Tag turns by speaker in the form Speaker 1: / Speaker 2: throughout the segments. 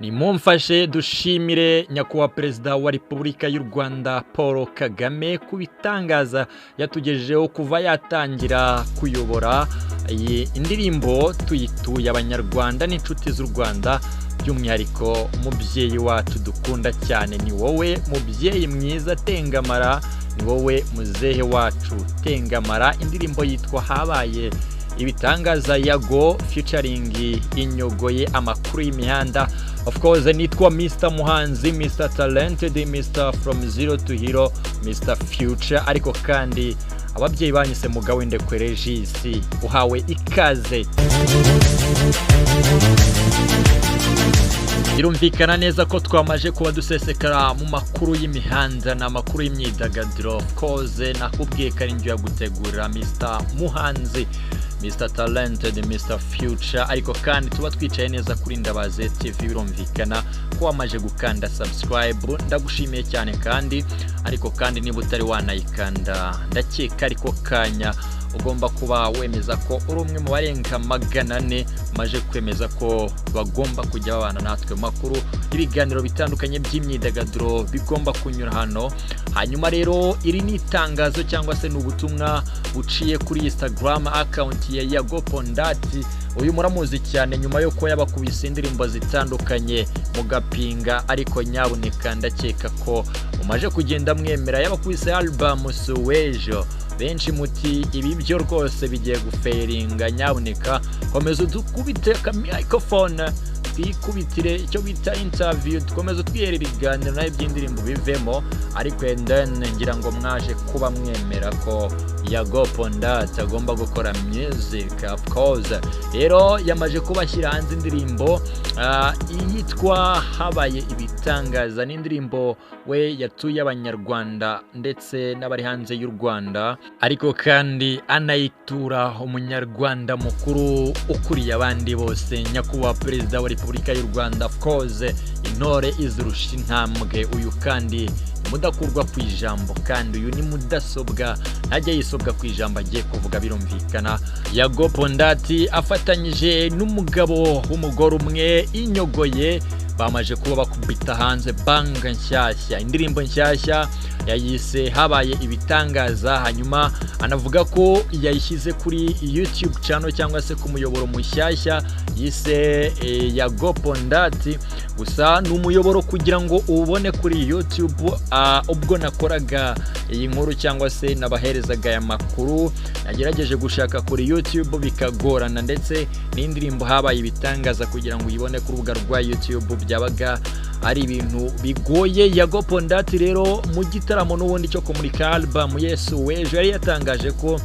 Speaker 1: ni mumfashe dushimire nyakubahwa perezida wa Repubulika y'u Rwanda Paul Kagame ku bitangaza yatugejejeho kuva yatangira kuyobora iyi indirimbo tuyituye abanyarwanda n'inshuti z'u Rwanda by'umwihariko umubyeyi wacu dukunda cyane ni wowe mubyeyi mwiza tengamara ni wowe muzehe wacu tengamara indirimbo yitwa habaye ibitangaza Yago featuring inyogoye amakuru y'imihanda. Of course nitwa Mr Muhanzi, Mr Talented, Mr From Zero to Hero, Mr Future, ariko kandi ababyeyi banyise Mugawende Kwerejisi uhawe ikaze. Birumvikana neza ko twamaje kuba dusesekara mu makuru y'imihanda na makuru y'imyidagaduro. Of course nakubwiye karinjyo yagutegurira Mr Muhanzi, Mr Talented, Mr Future, ariko kandi tuba twicaye neza kuri Ndabaze TV. Birumvikana ko wamaje gukanda subscribe, ndagushimiye cyane kandi ariko kandi niba utari wanayikanda ndakeka ariko kanya ugomba kuba wemeza ko uri umwe mu barenga 400 maje kwemeza ko bagomba kujya babana natwe makuru ibiganiro bitandukanye by'imyidagaduro bigomba kunyura hano. Hanyuma rero iri ni itangazo cyangwa se n'ubutumwa buciye kuri Instagram account ya Yago Pondati. Uyu muramuzi cyane nyuma yo ko yabakubise indirimbo zitandukanye mugapinga, ariko nyabuneka ndakeka ko umaje kugenda mwemera yabakubise album Suwejo. Benshi muti ibi byo rwose bigiye guferinga, nyabuneka komeza dukubite ka microphone twikubitire icyo bita interview, dukomeza twiyera ibiganiro nayo by'indirimbo bivemo. Ariko then ngira ngo mwaje kuba mwemera ko Yago Pondati agomba gukora music. Of course rero yamaje kubashyira hanze indirimbo yitwa habaye ibitangaza. n'indirimbo we yatuye abanyarwanda ndetse n'abari hanze y'u Rwanda, ariko kandi anayitura umunyarwanda mukuru ukuriye abandi bose nyakubahwa perezida wa Repubulika y'u Rwanda. Of course intore izirusha intambwe, uyu kandi mudakurwa ku ijambo, kandi uyu ni mudasobwa ntajya yisobwa ku ijambo agiye kuvuga. Birumvikana Yago Pondati afatanyije n'umugabo w'umugore umwe inyogoye bamaje kuba bakubita hanze banga nshyashya, indirimbo nshyashya yayise habaye ibitangaza. Hanyuma anavuga ko yayishyize kuri YouTube channel cyangwa se ku muyoboro mushyashya yise Yago Pondati. Gusa n'umuyoboro kugira ngo ubone kuri YouTube ubwo nakoraga iyi nkuru cyangwa se nabaherezaga ya makuru nagerageje gushaka kuri YouTube bikagorana, ndetse n'indirimbo habaye ibitangaza kugira ngo uyibone ku rubuga rwa YouTube byabaga ari ibintu bigoye. Yago Pondati rero mu gitaramo n'ubundi cyo kumurika album Yesu Wejo yari yatangaje ko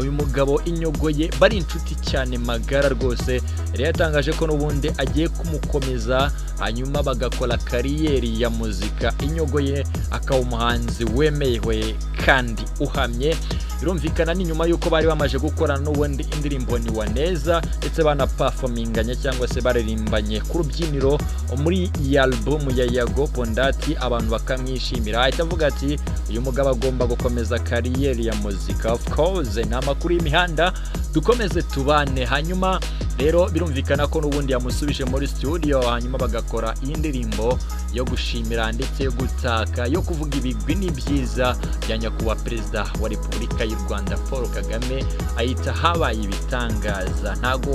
Speaker 1: uyu mugabo inyogoye bari inshuti cyane magara rwose. Yari yatangaje ko n'ubundi agiye kumukomeza hanyuma bagakora kariyeri ya muzika. Inyogoye akaba umuhanzi wemewe kandi uhamye. Birumvikana ni nyuma yuko bari bamaje gukorana n'ubundi indirimbo ni waneza, ndetse bana performinganya cyangwa se baririmbanye ku rubyiniro muri iyi album ya Yago Pondati. Abantu bakamwishimira, ahita avuga ati uyu mugabo agomba gukomeza kariyeri ya muzika. Of course na makuru y'imihanda dukomeze tubane. Hanyuma rero birumvikana ko n'ubundi yamusubije muri studio, hanyuma bagakora iyi ndirimbo yo gushimira ndetse yo gutaka yo kuvuga ibigwi n'ibyiza bya nyakubahwa perezida wa Repubulika y'u Rwanda Paul Kagame, ayita habaye ibitangaza. Ntago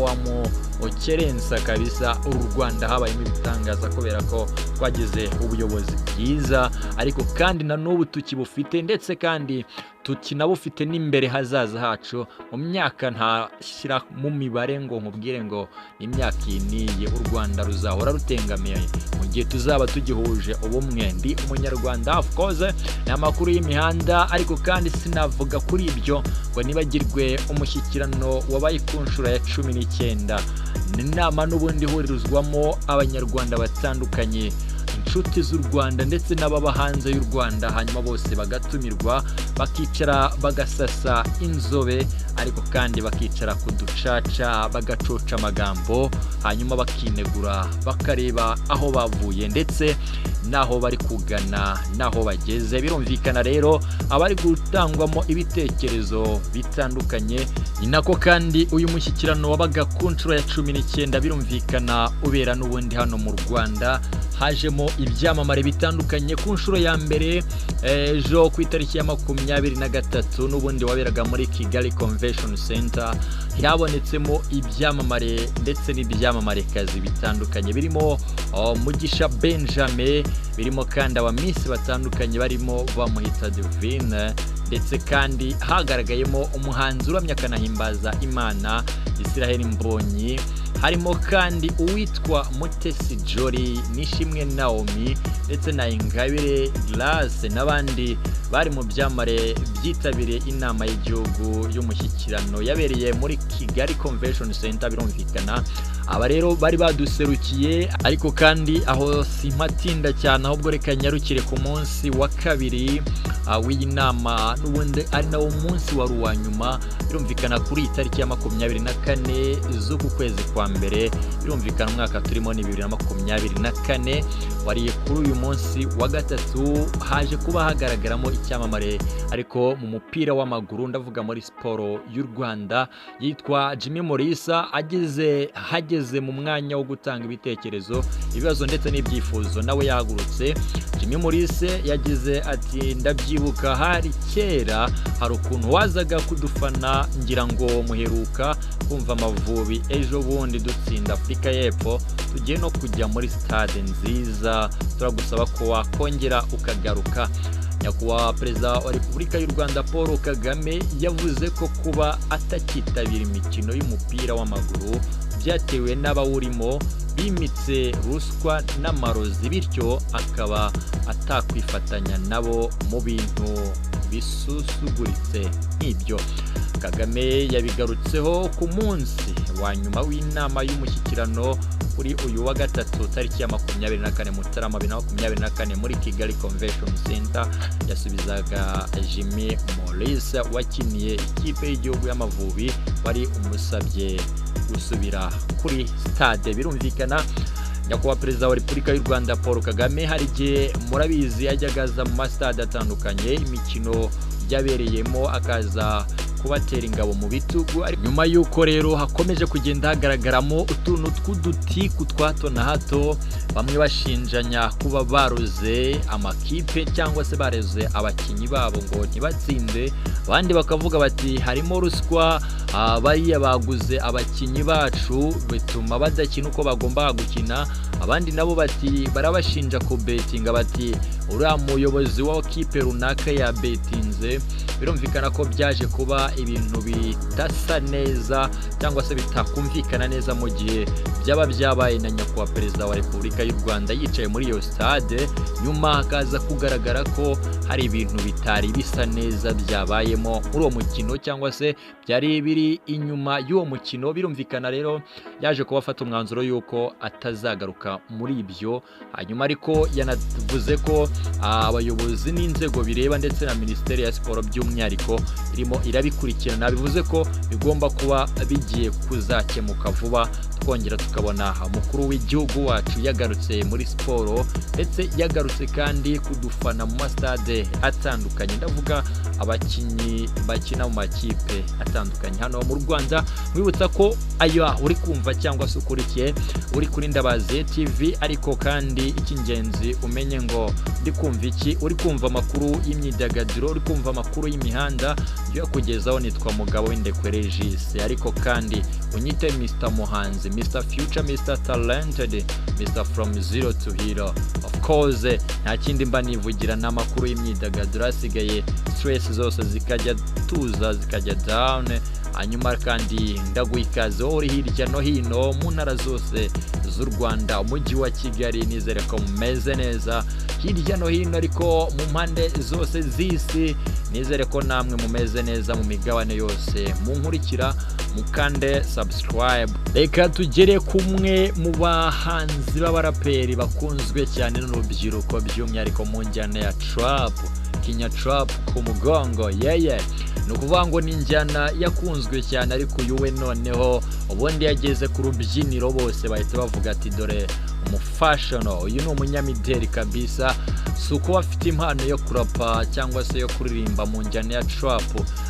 Speaker 1: wamukerensa kabisa, u Rwanda habayemo ibitangaza kubera ko twagize ubuyobozi bwiza, ariko kandi na n'ubu tukibufite, ndetse kandi tukinabufite n'imbere hazaza hacu mu myaka ntashyira mu mibare ngo nkubwire ngo imyaka iniye u Rwanda ruzahora rutengamiye mu gihe tuzaba tugihuje ubumwe. Ndi umunyarwanda. Of course ni amakuru y'imihanda, ariko kandi sinavuga kuri ibyo ngo nibagirwe umushyikirano wabaye ku nshuro ya 19 n'inama n'ubundi huriruzwamo abanyarwanda batandukanye, inshuti z'u Rwanda ndetse n'ababa hanze y'u Rwanda. Hanyuma bose bagatumirwa bakicara bagasasa inzobe ariko kandi bakicara ku ducaca bagacoca amagambo hanyuma bakinegura bakareba aho bavuye ndetse naho bari kugana naho bageze. Birumvikana rero abari gutangwamo ibitekerezo bitandukanye, ni nako kandi uyu mushyikirano wabaga ku nshuro ya 19 birumvikana ubera n'ubundi hano mu Rwanda. Hajemo ibyamamare bitandukanye ku nshuro ya mbere ejo ku itariki ya 23 n'ubundi waberaga muri Kigali Convention Center. Yabonetsemo ibyamamare ndetse n'ibyamamarekazi bitandukanye birimo Mugisha Benjamin, birimo kandi aba Miss batandukanye barimo Bamuhita Divine, ndetse kandi hagaragayemo umuhanzi uramya akanahimbaza Imana Israel Mbonyi. Harimo kandi uwitwa Mutesi Jolly, Nishimwe Naomi ndetse na Ingabire Grace n'abandi bari mu byamare byitabiriye inama y'igihugu y'umushyikirano yabereye muri Kigali Convention Center. Birumvikana aba rero bari baduserukiye, ariko kandi aho simpatinda cyane ahubwo reka nyarukire ku munsi wa kabiri w'iyi nama n'ubundi ari nawo munsi wari uwa nyuma. Birumvikana kuri itariki ya 24 z'uku kwezi kwa mbere, birumvikana umwaka turimo ni 2024, wari kuri uyu munsi wa gatatu. Haje kuba hagaragaramo icyamamare ariko mu mupira w'amaguru, ndavuga muri siporo y'u Rwanda, yitwa Jimmy Mulisa. Hageze mu mwanya wo gutanga ibitekerezo, ibibazo ndetse n'ibyifuzo, nawe yahagurutse. Jimmy Mulisa yagize ati, ndabyibuka hari kera hari ukuntu wazaga kudufana, ngira ngo muheruka kumva Amavubi ejo bundi dutsinda Afurika y'Epfo, tugiye no kujya muri stade nziza, turagusaba ko wakongera ukagaruka. Nyakubahwa Perezida wa Repubulika y'u Rwanda Paul Kagame yavuze ko kuba atakitabira imikino y'umupira w'amaguru byatewe n'abawurimo bimitse ruswa n'amarozi, bityo akaba atakwifatanya nabo mu bintu bisusuguritse nk'ibyo. Kagame yabigarutseho ku munsi wa nyuma w'inama y'umushyikirano kuri uyu wa gatatu tariki ya 24 Mutarama 2024 muri Kigali Convention Center. Yasubizaga Jimmy Mulisa wakiniye ikipe y'igihugu y'Amavubi wari umusabye gusubira kuri stade. Birumvikana nyakubahwa Perezida wa Repubulika y'u Rwanda Paul Kagame hari igihe murabizi yajyagaza mu stade atandukanye imikino byabereyemo, akaza kubatera ingabo mu bitugu. Nyuma y'uko rero hakomeje kugenda hagaragaramo utuntu tw'udutiku twa hato na hato, bamwe bashinjanya kuba baroze amakipe cyangwa se bareze abakinyi babo ngo ntibatsinde, abandi bakavuga bati harimo ruswa, bariya baguze abakinyi bacu bituma badakina uko bagomba gukina. Abandi nabo bati barabashinja ku betinga, bati uriya muyobozi wa kipe runaka ya betinze. Birumvikana ko byaje kuba ibintu bidasa neza cyangwa se bitakumvikana neza mu gihe byaba byabaye na nyakubahwa Perezida wa Repubulika y'u Rwanda yicaye muri iyo stade, nyuma hakaza kugaragara ko hari ibintu bitari bisa neza byabayemo muri uwo mukino cyangwa se byari biri inyuma y'uwo mukino. Birumvikana rero yaje kubafata umwanzuro yuko atazagaruka muri ibyo. Hanyuma ariko yanavuze ko abayobozi n'inzego bireba ndetse na Minisiteri ya Siporo by'umwihariko irimo irabikurikirana, bivuze ko bigomba kuba bigiye kuzakemuka vuba, twongera tukabona umukuru w'igihugu wacu yagarutse muri siporo ndetse yagarutse kandi kudufana mu stade atandukanye. Ndavuga abakinyi bakina mu makipe atandukanye hano mu Rwanda. Mwibutsa ko ayo uri kumva cyangwa se ukurikiye uri kuri Ndabaze TV, ariko kandi icy'ingenzi umenye ngo ndi kumva iki, uri kumva amakuru y'imyidagaduro, uri kumva amakuru y'imihanda yo kugezaho. Nitwa Mugabo w'Indekwe Regis, ariko kandi unyite Mr Muhanzi, Mr Future, Mr Talented, Mr From Zero to Hero. Of course nta kindi mba nivugira n'amakuru y'imyidagaduro, asigaye stress zose zikajya tuza zikajya down. Hanyuma kandi ndaguha ikaze uri hirya no hino mu ntara zose z'u Rwanda, umujyi wa Kigali. Nizere ko mumeze neza hirya no hino, ariko mu mpande zose z'isi nizere ko namwe mumeze neza mu migabane yose. Munkurikira mukande subscribe. Reka tugere kumwe mu bahanzi b'abaraperi bakunzwe cyane n'urubyiruko by'umwihariko mu njyana ya trap, Kinya Trap ku mugongo. ni ukuvuga ngo ni injyana yakunzwe cyane, ariko uyu we noneho ubundi yageze ku rubyiniro bose bahita bavuga ati dore umufashono, uyu ni umunyamideli kabisa. Si uko afite impano yo kurapa cyangwa se yo kuririmba mu njyana ya trap,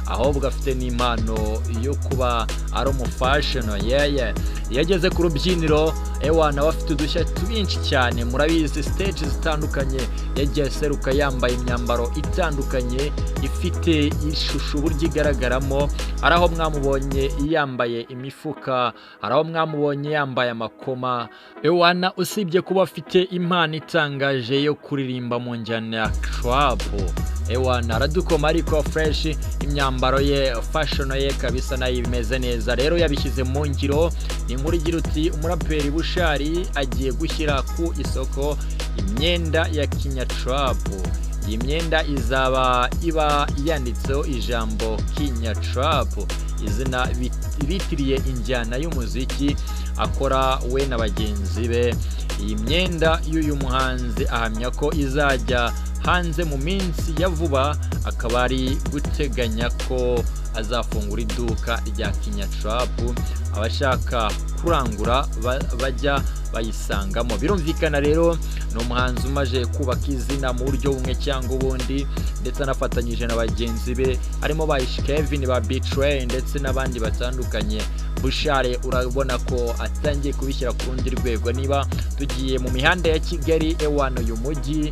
Speaker 1: ahubwo afite n'impano yo kuba ari umufashono. Yageze ku rubyiniro nawe afite udushya twinshi cyane, murabizi stage zitandukanye yagiye aseruka yambaye imyambaro itandukanye ifite ishusho uburyo igaragaramo. Hari aho mwamubonye yambaye imifuka, hari aho mwamubonye yambaye amakoma. Usibye kuba afite impano itangaje yo kuririmba mu njyana ya trap, aradukoma ariko fresh, imyambaro ye, fashion ye kabisa nayo imeze neza. Rero yabishyize mu ngiro. Ni inkuru igira uti umuraperi Bushari agiye gushyira ku isoko imyenda ya Kinya Trap. Iyi myenda izaba iba yanditseho ijambo Kinya Trap, izina bitiriye injyana y'umuziki akora we na bagenzi be. Iyi myenda y'uyu muhanzi ahamya ko izajya hanze mu minsi ya vuba, akaba ari guteganya ko azafungura iduka rya Kinya Trap, abashaka kurangura bajya bayisangamo. Birumvikana rero ni umuhanzi umaje kubaka izina mu buryo bumwe cyangwa ubundi, ndetse anafatanyije na bagenzi be harimo ba Kevin, ba Betray ndetse n'abandi batandukanye. Bushare urabona ko atangiye kubishyira ku rundi rwego. Niba tugiye mu mihanda ya Kigali uyu mujyi,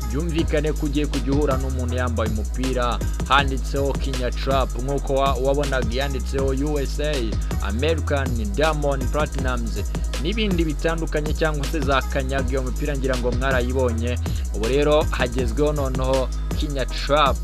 Speaker 1: byumvikane ko ugiye kujya uhura n'umuntu yambaye umupira handitseho Kinya Trap, nk'uko wabonaga yanditseho USA, American, Diamond Platnumz n'ibindi bitandukanye, cyangwa se za Kanyaga. Iyo mupira ngira ngo mwarayibonye. Ubu rero hagezweho noneho Kinya Trap.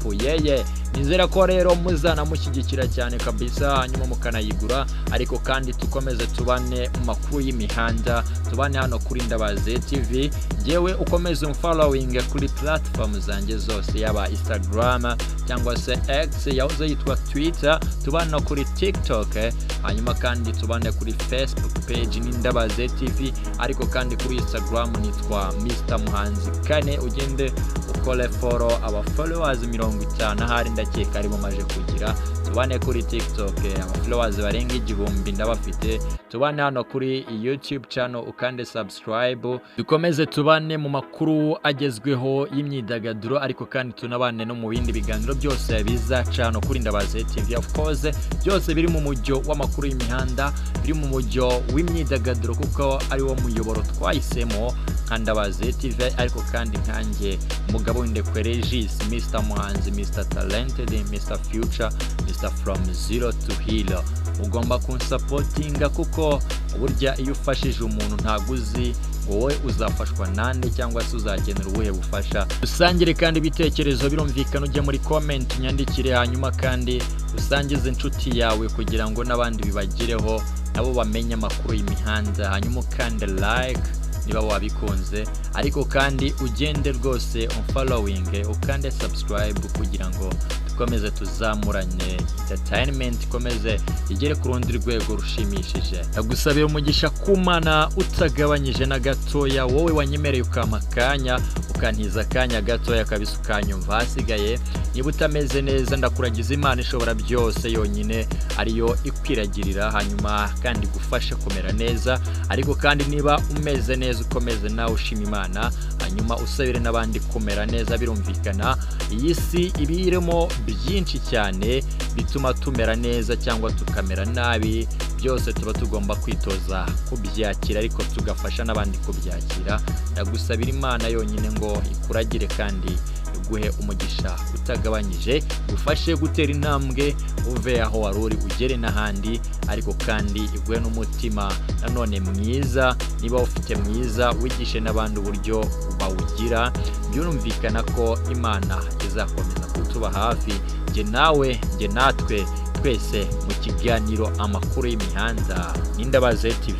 Speaker 1: Nizera ko rero muzanamushyigikira cyane kabisa, hanyuma mukanayigura. Ariko kandi tukomeze tubane mu makuru y'imihanda, tubane hano kuri Ndabaze TV. Ngewe ukomeze umfollowing kuri platform zanjye zose, yaba Instagram cyangwa se X yahoze yitwa Twitter, tubane no kuri TikTok, hanyuma kandi tubane kuri Facebook page ni Ndabaze TV, ariko kandi kuri Instagram nitwa Mr Muhanzi Kane. Ugende ukole follow aba followers 50 hari ndakeka ari maje kugira. Tubane kuri TikTok aba followers barenga 1000 ndabafite. Tubane hano kuri YouTube channel ukande subscribe, dukomeze tubane mu makuru agezweho y'imyidagaduro, ariko kandi tunabane no mu bindi biganiro byose bizaca hano kuri Ndabaze TV. Of course byose biri mu mujyo w'amakuru y'imihanda, biri mu mujyo w'imyidagaduro, kuko ari wo muyoboro twahisemo Ndabaze TV. Ariko kandi nkanjye Mugabo W'Indekwe Regis, Mr Muhanzi, Mr Talented, Mr Future, Mr From Zero to Hero. Ugomba kunsupportinga, kuko burya iyo ufashije umuntu ntaguzi wowe uzafashwa nande cyangwa se uzakenera ubuhe bufasha. Usangire kandi ibitekerezo, birumvikana ujye muri comment nyandikire, hanyuma kandi usangize inshuti yawe kugira ngo n'abandi bibagireho nabo bamenye amakuru y'imihanda. Hanyuma kandi like niba wabikunze, ariko kandi ugende rwose unfollowing ukande subscribe kugira ngo dukomeze tuzamuranye entertainment ikomeze igere ku rundi rwego rushimishije. Ndagusabira umugisha kumana utagabanyije na gatoya, wowe wanyemereye ukamakanya ukantiza akanya gatoya kabisa ukanyumva. Hasigaye niba utameze neza, ndakuragiza Imana ishobora byose yonyine ariyo ikwiragirira, hanyuma kandi gufasha kumera neza. Ariko kandi niba umeze neza ukomeze nawe ushima Imana, hanyuma usabire n'abandi kumera neza. Birumvikana iyi si ibirimo byinshi cyane bituma tumera neza cyangwa tukamera nabi, byose tuba tugomba kwitoza kubyakira, ariko tugafasha n'abandi kubyakira. Ndagusabira Imana yonyine ngo ikuragire kandi iguhe umugisha utagabanyije, ufashe gutera intambwe uve aho wari uri ugere n'ahandi, ariko kandi iguhe n'umutima nanone mwiza. Niba ufite mwiza, wigishe n'abandi uburyo bawugira. Byumvikana ko Imana izakomeza kutuba hafi, nge nawe nge natwe twese mu kiganiro amakuru y'imihanda ni Ndabaze TV.